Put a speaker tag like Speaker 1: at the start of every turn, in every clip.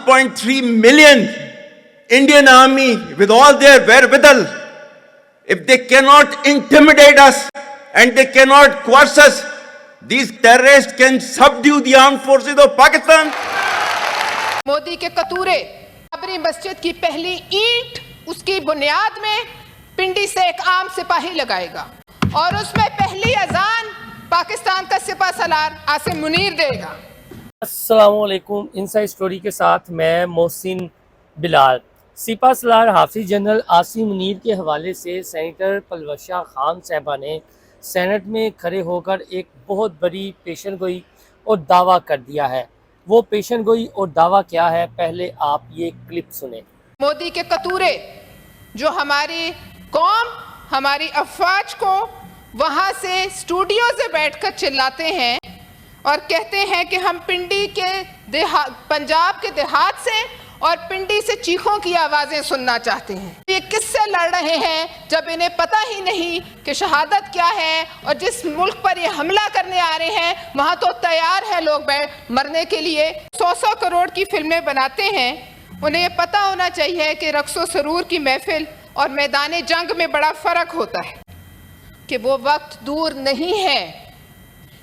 Speaker 1: 1.3 million Indian army with all their wherewithal, if they cannot intimidate us and they cannot coerce us, these terrorists can subdue the armed forces of Pakistan.
Speaker 2: Modi के कतूरे बाबरी मस्जिद की पहली ईंट उसकी बुनियाद में पिंडी से एक आम सिपाही लगाएगा और उसमें पहली अजान पाकिस्तान का सिपा सलार आसिम मुनीर देगा।
Speaker 3: अस्सलामुअलैकुम। इनसाइड स्टोरी के साथ मैं मोहसिन बिलाल। सिपा सलार हाफिज जनरल आसिम मुनीर के हवाले से सेनेटर पलवशा खान साहबा ने सेनेट में खड़े होकर एक बहुत बड़ी पेशन गोई और दावा कर दिया है। वो पेशन गोई और दावा क्या है, पहले आप ये क्लिप सुने।
Speaker 2: मोदी के कतूरे जो हमारी कौम, हमारी अफवाज को वहाँ से स्टूडियो से बैठकर चिल्लाते हैं और कहते हैं कि हम पिंडी के पंजाब के देहात से और पिंडी से चीखों की आवाज़ें सुनना चाहते हैं। ये किससे लड़ रहे हैं जब इन्हें पता ही नहीं कि शहादत क्या है, और जिस मुल्क पर ये हमला करने आ रहे हैं वहाँ तो तैयार है लोग मरने के लिए। 100 करोड़ की फिल्में बनाते हैं, उन्हें ये पता होना चाहिए कि रक्सो सरूर की महफिल और मैदान जंग में बड़ा फ़र्क होता है, कि वो वक्त दूर नहीं है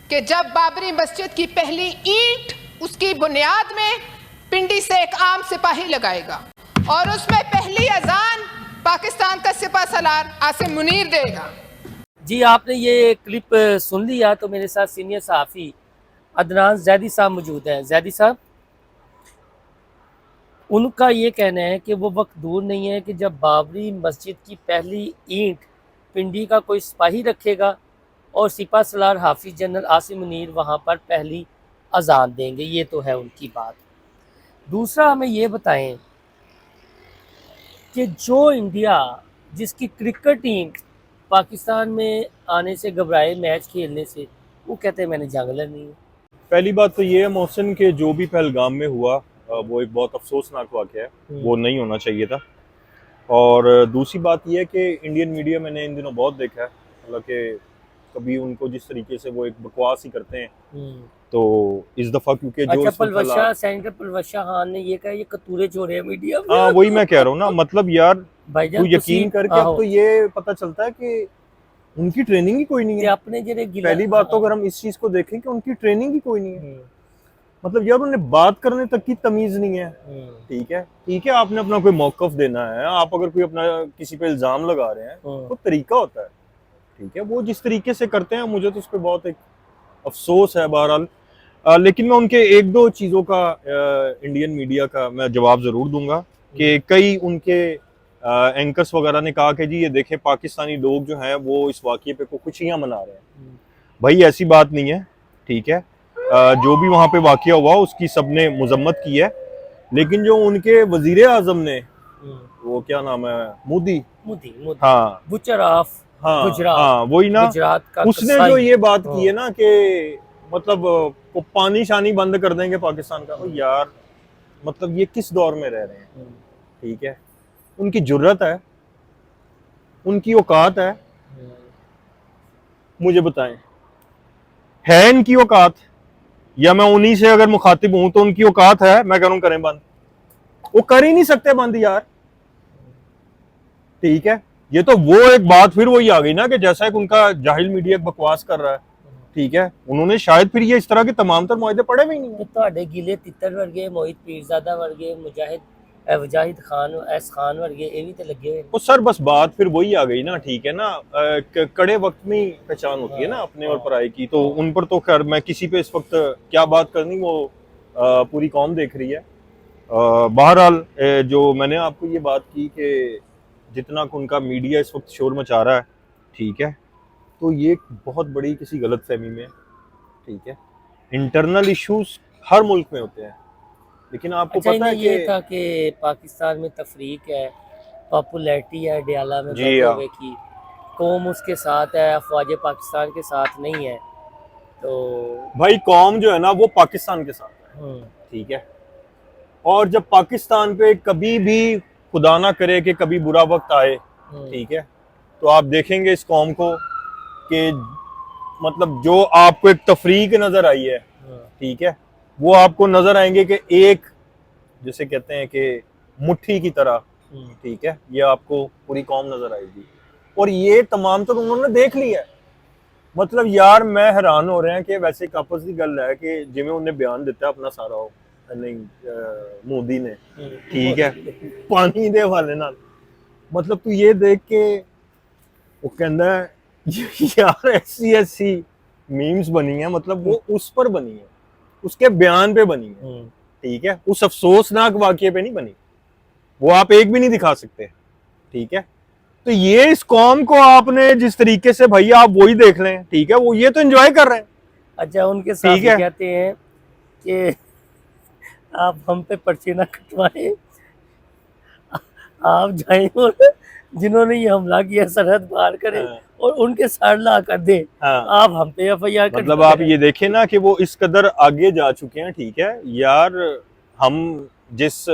Speaker 2: कि जब बाबरी मस्जिद की पहली ईंट उसकी बुनियाद में पिंडी से एक आम सिपाही लगाएगा और उसमें पहली अजान पाकिस्तान का सिपा सलार आसिम मुनीर देगा।
Speaker 3: जी, आपने ये क्लिप सुन लिया। तो मेरे साथ सीनियर सहाफ़ी अदनान जैदी साहब मौजूद हैं। जैदी साहब, उनका ये कहना है कि वो वक्त दूर नहीं है कि जब बाबरी मस्जिद की पहली ईंट पिंडी का कोई सिपाही रखेगा और सिपा सलार हाफिज जनरल आसिम मुनीर वहाँ पर पहली अजान देंगे। ये तो है उनकी बात। दूसरा, हमें ये बताएं कि जो इंडिया, जिसकी क्रिकेट टीम पाकिस्तान में आने से घबराए मैच खेलने से, वो कहते हैं मैंने जंग लड़नी है।
Speaker 4: पहली बात तो ये है मोहसिन के जो भी पहलगाम में हुआ वो एक बहुत अफसोसनाक वाक़या है, वो नहीं होना चाहिए था। और दूसरी बात ये है कि इंडियन मीडिया मैंने इन दिनों बहुत देखा है, मतलब कि कभी उनको जिस तरीके से वो एक बकवास ही करते हैं, तो इस दफा क्योंकि जो
Speaker 3: पलवशा सेनेटर पलवशा खान ने ये कहा ये कतूरे छोड़े मीडिया में।
Speaker 4: हाँ, वही मैं कह रहा हूँ ना, मतलब यार तू यकीन करके अब तो ये पता चलता है कि उनकी ट्रेनिंग ही कोई नहीं है अपने जरे। पहली बात तो अगर हम इस चीज को देखें कि उनकी ट्रेनिंग ही कोई नहीं है, मतलब यार उन्हें बात करने तक की तमीज नहीं है। ठीक है, आपने अपना कोई मौकफ देना है, आप अगर कोई अपना किसी पे इल्जाम लगा रहे हैं तो तरीका होता है। ठीक है, वो जिस तरीके से करते हैं मुझे तो उस पर बहुत एक अफसोस है। बहरहाल लेकिन मैं उनके एक दो चीज़ों का इंडियन मीडिया का मैं जवाब ज़रूर दूंगा कि कई उनके एंकर्स वगैरह ने कहा कि जी ये देखें पाकिस्तानी लोग जो हैं वो इस वाक़ये पे को खुशियाँ मना रहे हैं। भाई ऐसी बात नहीं है। ठीक है, जो भी वहाँ पे वाक़या हुआ उसकी सबने मुज़म्मत की है, लेकिन जो उनके वज़ीर आज़म ने, वो क्या नाम है, मोदी, हाँ मुशर्रफ, हाँ वही ना, उसने जो ये बात की है ना कि मतलब वो पानी शानी बंद कर देंगे पाकिस्तान का, तो यार मतलब ये किस दौर में रह रहे हैं। ठीक है, उनकी जुर्रत है, उनकी औकात है, मुझे बताएं है इनकी औकात, या मैं उन्हीं से अगर मुखातिब हूं तो उनकी औकात है मैं कह रहा हूं करें बंद? वो कर ही नहीं सकते बंद यार। ठीक है, ये तो वो एक बात फिर वही आ गई ना कि जैसा एक उनका जाहिल मीडिया बकवास कर रहा है। ठीक है, उन्होंने शायद फिर ये इस तरह के तमाम तर मुआहदे पढ़े भी नहीं।
Speaker 3: तो गिले तितर वर्गे, मोहित पीरजादा वर्गे, मुजाहिद खान, एस खान वर्गे, ये भी तो लगे हुए।
Speaker 4: वो सर बस बात फिर वही आ गई ना। ठीक है ना, कड़े वक्त में पहचान होती है ना अपने और पराये की, तो उन पर तो खैर मैं किसी पे इस वक्त क्या बात करनी, वो पूरी कौम देख रही है। बहरहाल जो मैंने आपको ये बात की कि जितना उनका मीडिया इस वक्त शोर मचा रहा है, ठीक है, तो ये बहुत बड़ी किसी गलत फहमी में। ठीक है, इंटरनल इश्यूज हर मुल्क में होते हैं, लेकिन आपको पता है
Speaker 3: ये था कि पाकिस्तान में तफरीक है, पॉपुलैरिटी है, डियाला में की कौम उसके साथ है, अफवाज पाकिस्तान के साथ नहीं है। तो भाई
Speaker 4: कौम जो है ना वो पाकिस्तान के साथ है। ठीक है, और जब पाकिस्तान पे कभी भी खुदा ना करे कि कभी बुरा वक्त आए, ठीक है, तो आप देखेंगे इस कौम को कि मतलब जो आपको एक तफरीक नजर आई है, ठीक है, वो आपको नजर आएंगे कि एक जिसे कहते हैं कि मुट्ठी की तरह, ठीक है, ये आपको पूरी कौम नजर आएगी। और ये तमाम तो उन्होंने देख लिया है। मतलब यार मैं हैरान हो रहे हैं कि वैसे एक आपस की गल है कि जिमें उन्हें बयान दिता अपना सारा नहीं मोदी ने, ठीक है, पानी दे हवाले नाल। मतलब तू ये देख के वो कहता है यार ऐसी मीम्स बनी है, मतलब वो उस पर बनी है, उसके बयान पे बनी है, ठीक है, उस अफसोसनाक वाकये पे नहीं बनी, वो आप एक भी नहीं दिखा सकते, ठीक है। तो ये इस कौम को आपने जिस तरीके से भैया आप वही देख लें, ठीक है, वो ये तो एंजॉय कर रहे हैं।
Speaker 3: अच्छा उनके साथ कहते हैं कि आप हम पे पर्चे ना कटवाएं, आप जाएं और जिन्होंने ये हमला किया सरहद पार करें और उनके सर ला कर दे, आप हम पे एफआईआर कर।
Speaker 4: मतलब आप ये देखें ना कि वो इस कदर आगे जा चुके हैं, ठीक है यार। हम जिस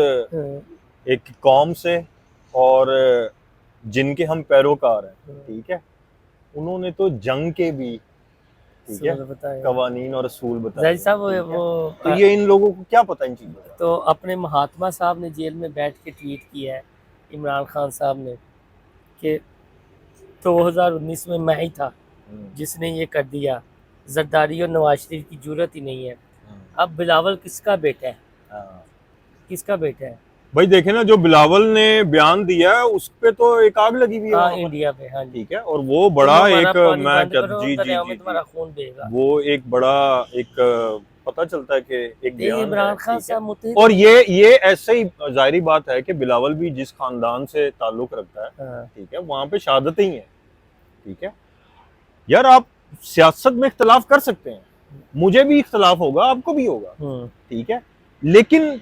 Speaker 4: एक कौम से और जिनके हम पैरोकार हैं, ठीक है, उन्होंने तो जंग के भी, ठीक है, कवानीन और असूल बताए साहब। वो तो ये इन लोगों को क्या पता इन चीजों का।
Speaker 3: तो अपने महात्मा साहब ने जेल में बैठ के ट्वीट किया है इमरान खान साहब ने कि 2019 में मैं ही था जिसने ये कर दिया, जरदारी और नवाज शरीफ की जरूरत ही नहीं है। अब बिलावल किसका बेटा है, किसका बेटा है
Speaker 4: भाई? देखे ना जो बिलावल ने बयान दिया है उस पे तो एक आग लगी हुई है
Speaker 3: इंडिया पे, हाँ ठीक
Speaker 4: है। और वो बड़ा एक मैं जी
Speaker 3: खून देगा,
Speaker 4: वो एक बड़ा एक पता चलता है कि एक
Speaker 3: इमरान खान साहब।
Speaker 4: और ये ऐसे ही जाहिर बात है कि बिलावल भी जिस खानदान से ताल्लुक रखता है, ठीक है, वहां पे शहादत ही है, ठीक है। यार आप सियासत में इख्तलाफ कर सकते हैं, मुझे भी इख्तलाफ होगा, आपको भी होगा, ठीक है, लेकिन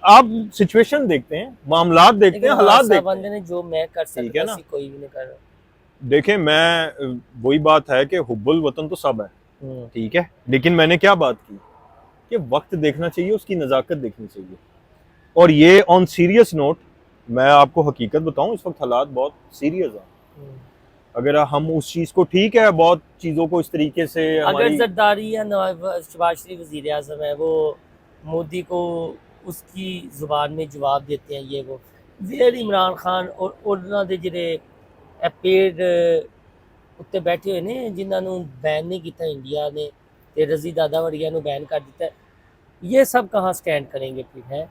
Speaker 4: आप सिचुएशन देखते हैं, मामलात देखते हैं, हालात देखते हैं।
Speaker 3: जो मैं कर सकता है ना, कोई भी नहीं कर रहा।
Speaker 4: देखें मैं वही बात है कि हुब्बुल वतन तो सब है, ठीक है, लेकिन मैंने क्या बात की कि वक्त देखना चाहिए, उसकी नज़ाकत देखनी चाहिए। और ये ऑन सीरियस नोट मैं आपको हकीकत बताऊं, इस वक्त हालात बहुत सीरियस हैं। अगर हम उस चीज को, ठीक है, बहुत चीजों को इस तरीके से
Speaker 3: अगर जरदारी या शहबाज शरीफ वज़ीर आज़म है, वो मोदी को उसकी जुबान में जवाब देते हैं, ये वो वेयर इमरान खान और उन्होंने दे ਜਿਹੜੇ पेड़ उत्ते बैठे हुए ने जिन्होंने बैन नहीं किया इंडिया ने, ते रजी दादा वड़िया ने बैन कर दिता है, ये सब कहाँ स्टैंड करेंगे फिर? है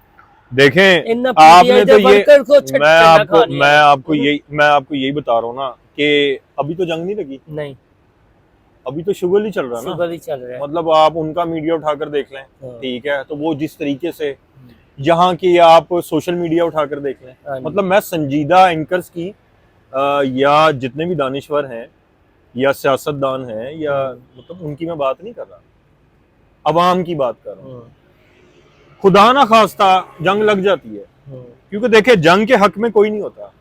Speaker 4: देखें आपने तो ये मैं आपको यही बता रहा हूँ ना कि अभी तो जंग नहीं लगी,
Speaker 3: नहीं
Speaker 4: अभी तो शुगर ही चल रहा है ना,
Speaker 3: शुगर ही चल रहा है।
Speaker 4: मतलब आप उनका मीडिया उठाकर देख लें, ठीक है, तो वो जिस तरीके से यहाँ की आप सोशल मीडिया उठाकर देख लें, मतलब मैं संजीदा एंकर्स की या जितने भी दानिश्वर हैं या सियासतदान हैं या मतलब उनकी मैं बात नहीं कर रहा, अवाम की बात कर रहा हूँ। खुदा ना खास्ता जंग लग जाती है, क्योंकि देखे जंग के हक में कोई नहीं होता,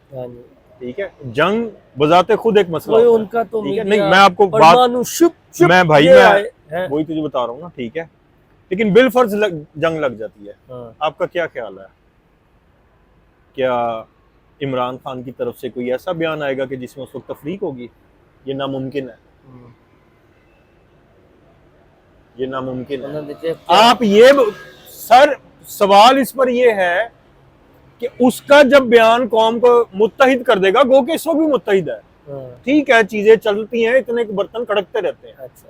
Speaker 4: ठीक है, जंग बजाते खुद एक मसला होता है,
Speaker 3: उनका तो
Speaker 4: ठीक है। नहीं मैं आपको बात मैं भाई मैं वही तुझे बता रहा हूँ ना, ठीक है, लेकिन बिलफर्ज जंग लग जाती है। आपका क्या ख्याल है, क्या इमरान खान की तरफ से कोई ऐसा बयान आएगा कि जिसमें उस वक्त तफरीक होगी? ये नामुमकिन है, ये नामुमकिन है। आप ये सर सवाल इस पर ये है कि उसका जब बयान कौम को मुत्तहिद कर देगा, गो के इस वक्त भी मुत्तहिद है, ठीक है, चीजें चलती हैं, इतने बर्तन खड़कते रहते हैं, अच्छा।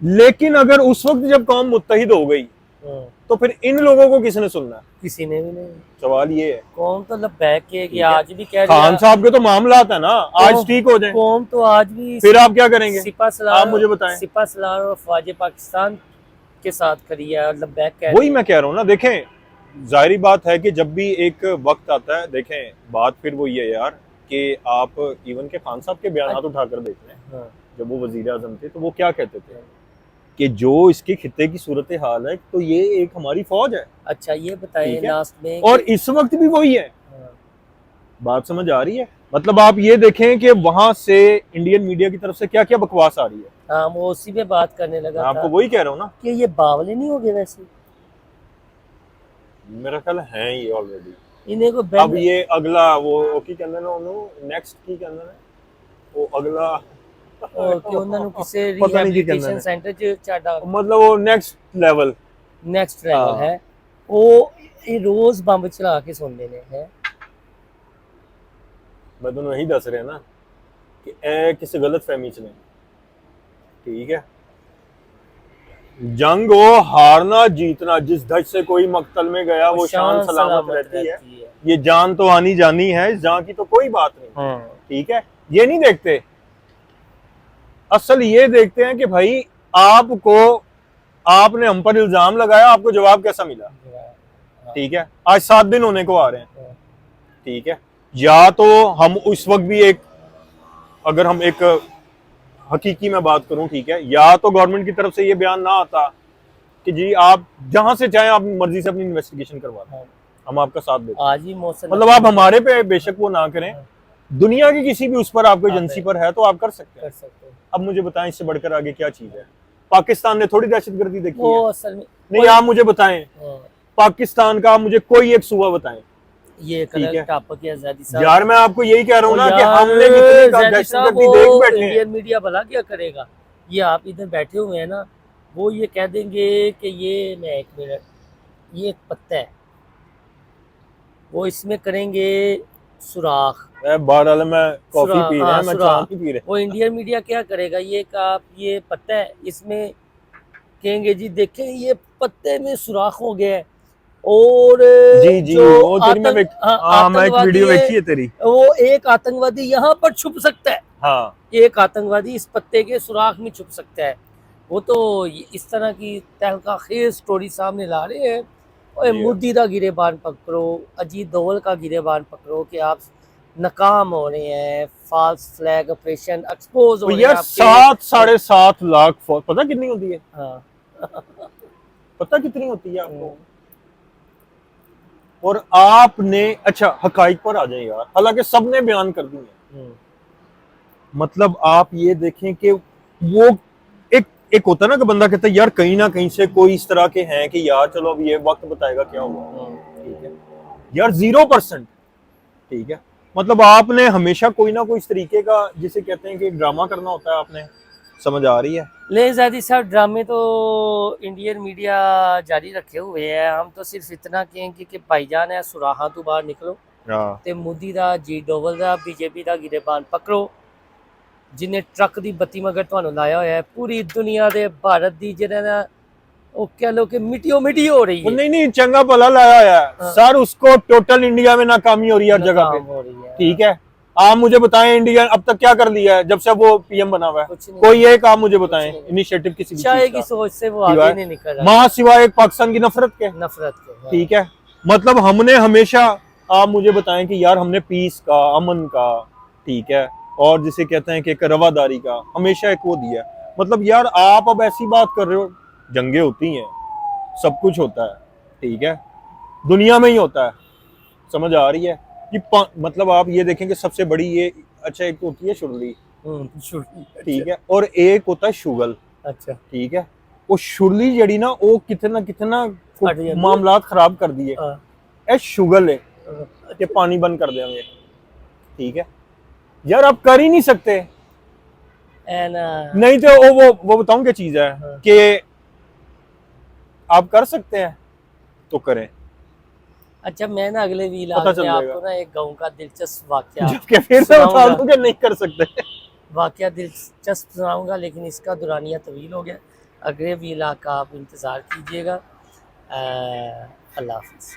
Speaker 4: लेकिन अगर उस वक्त जब कौम मुत्तहिद हो गई तो फिर इन लोगों को किसने सुनना?
Speaker 3: किसी ने भी नहीं।
Speaker 4: सवाल ये है,
Speaker 3: कौम तो लबैक के आज भी कह
Speaker 4: खान साहब के तो मामला है ना, आज ठीक हो जाए,
Speaker 3: कौम तो आज भी।
Speaker 4: फिर आप क्या करेंगे?
Speaker 3: सिपा सलार,
Speaker 4: आप मुझे बताएं।
Speaker 3: सिपा सलार और फौज पाकिस्तान के साथ खड़ी है, लबैक कह,
Speaker 4: वही मैं कह रहा हूँ ना। देखें जाहिर बात है कि जब भी एक वक्त आता है, देखें बात फिर वो ये यार कि आप इवन के खान साहब के बयान उठाकर देख लें, जब वो वजीर आजम थे तो वो क्या कहते थे कि जो इसके खित्ते की सूरत हाल है तो ये एक हमारी फौज है।
Speaker 3: अच्छा ये बताइए लास्ट में,
Speaker 4: और इस वक्त भी वही है। बात समझ आ रही है? मतलब आप ये देखें कि वहां से इंडियन मीडिया की तरफ से क्या क्या बकवास आ रही है।
Speaker 3: हाँ वो उसी पे बात करने लगा,
Speaker 4: आपको वही कह रहा हूँ ना
Speaker 3: कि ये बावले नहीं हो गए वैसे,
Speaker 4: मेरा ख्याल है ये ऑलरेडी
Speaker 3: इन्हें को
Speaker 4: अब ये अगला वो की कहंदे ने ओनू नेक्स्ट की कहंदे ने वो अगला
Speaker 3: कि ਉਹਨਾਂ ਨੂੰ ਕਿਸੇ रिहैबिलिटेशन सेंटर ਚ ਛੱਡਾ,
Speaker 4: मतलब वो नेक्स्ट लेवल
Speaker 3: है वो ये रोज बंब चला के सुनते हैं।
Speaker 4: मैं तो यही दस रहे ना कि ए किसी गलत फहमी च नहीं, ठीक है। जंग हो हारना जीतना, जिस धज से कोई मक्तल में गया वो शान सलामत रहती है। ये जान तो आनी जानी है, इस जान की तो कोई बात नहीं, ठीक है। ये नहीं देखते, असल ये देखते हैं कि भाई आपने हम पर इल्जाम लगाया, आपको जवाब कैसा मिला, ठीक है। आज 7 दिन होने को आ रहे हैं, ठीक है। या तो हम उस वक्त भी अगर हम एक हकीकी में बात करूं, ठीक है, या तो गवर्नमेंट की तरफ से ये बयान ना आता कि जी आप जहां से चाहें आप मर्जी से अपनी इन्वेस्टिगेशन करवा दें, हम आपका साथ देते हैं।
Speaker 3: आज ही मौसम
Speaker 4: मतलब आप हमारे पे बेशक वो ना करें, दुनिया की किसी भी उस पर आपको एजेंसी पर है तो आप कर सकते हैं। अब मुझे बताएं इससे बढ़कर आगे क्या चीज है। पाकिस्तान ने थोड़ी दहशतगर्दी देखी है,
Speaker 3: असल में
Speaker 4: नहीं। आप मुझे बताएं पाकिस्तान का मुझे कोई एक सूबा बताएं।
Speaker 3: ये टॉपिक है आजादी साहब।
Speaker 4: यार मैं आपको यही कह रहा हूँ ना कि हमने कितनी दहशतगर्दी देख बैठे हैं।
Speaker 3: इंडियन मीडिया भला क्या करेगा, ये आप इधर बैठे हुए हैं ना, वो ये कह देंगे कि ये मैं 1 मिनट ये एक पत्ता है, वो इसमें करेंगे सुराख।
Speaker 4: बहरहाल मैं कॉफी पी रहा हूं, मैं चाय नहीं पी रहा।
Speaker 3: वो इंडियन मीडिया क्या करेगा, ये पत्ता है, इसमें कहेंगे जी देखें ये पत्ते में सुराख हो गया है। और
Speaker 4: जी वो मैं एक वीडियो देखी है तेरी,
Speaker 3: वो एक आतंकवादी यहाँ पर छुप सकता है,
Speaker 4: हाँ,
Speaker 3: एक आतंकवादी इस पत्ते के सुराख में छुप सकता है। वो तो इस तरह की तहलका खेज स्टोरी सामने ला रहे हैं। और मोदी का गिरेबान पकड़ो, अजीत दोवल का गिरेबान पकड़ो कि आप नाकाम हो रहे हैं, फॉल्स फ्लैग ऑपरेशन एक्सपोज हो रहे हैं।
Speaker 4: 7-7.5 लाख पता कितनी होती है?
Speaker 3: हाँ
Speaker 4: पता कितनी होती है आपको? और आपने अच्छा हकाइक पर आ जाए यार, हालांकि सबने बयान कर दी है। मतलब आप ये देखें कि वो एक होता है ना कि बंदा कहता है यार कहीं ना कहीं से कोई इस तरह के हैं कि यार चलो अब ये वक्त बताएगा क्या हुआ, ठीक है यार। 0%, ठीक है। मतलब आपने हमेशा कोई ना कोई इस तरीके का, जिसे कहते हैं कि ड्रामा करना होता है, आपने समझ आ रही है।
Speaker 3: ले जादी साहब ड्रामे तो इंडियन मीडिया जारी रखे हुए हैं। हम तो सिर्फ इतना कहेंगे कि भाईजान है सुराहां तो बाहर निकलो ते मोदी दा जी डोवल दा बीजेपी दा गिरेबान पकड़ो, जिन्हें ट्रक दी बत्ती मगर ਤੁਹਾਨੂੰ ਲਾਇਆ ਹੋਇਆ है। पूरी दुनिया दे भारत दी ਜਿਹੜਾ वो कह लो कि मिट्टी हो रही है।
Speaker 4: नहीं चंगा भला लाया है सर, उसको टोटल इंडिया में नाकामी हो रही है हर जगह पे, ठीक है। आप मुझे बताएं इंडिया अब तक क्या कर लिया है जब से वो पीएम बना हुआ है? कोई एक आप मुझे बताएं इनिशिएटिव किसी
Speaker 3: की सोच से वो आगे नहीं निकल रहा,
Speaker 4: मां सिवाय एक पाकिस्तान की नफरत के, ठीक है। मतलब हमने हमेशा, आप मुझे बताएं कि यार हमने पीस का, अमन का, ठीक है, और जिसे कहते हैं कि एक रवादारी का हमेशा एक वो दिया। मतलब यार आप अब ऐसी बात कर रहे हो, जंगे होती हैं, सब कुछ होता है, ठीक है, दुनिया में ही होता है, समझ आ रही है कि मतलब आप ये देखें कि सबसे बड़ी ये, अच्छा एक होती है शुरली, ठीक है, और एक होता है शुगल, अच्छा ठीक है। वो शुरली जड़ी ना वो कितना मामला खराब कर दिए, ए शुगल है कि पानी बंद कर देंगे, ठीक है यार। आप कर ही नहीं सकते, नहीं तो वो बताऊं क्या चीज है कि आप कर सकते हैं तो करें।
Speaker 3: अच्छा मैं ना अगले वीलॉग में आपको ना एक गांव का दिलचस्प वाकया
Speaker 4: फिर से बता दूं कि नहीं कर सकते,
Speaker 3: वाकया दिलचस्प सुनाऊंगा, लेकिन इसका दुरानिया तवील हो गया। अगले वीलॉग का आप इंतजार कीजिएगा। अल्लाह हाफिज़।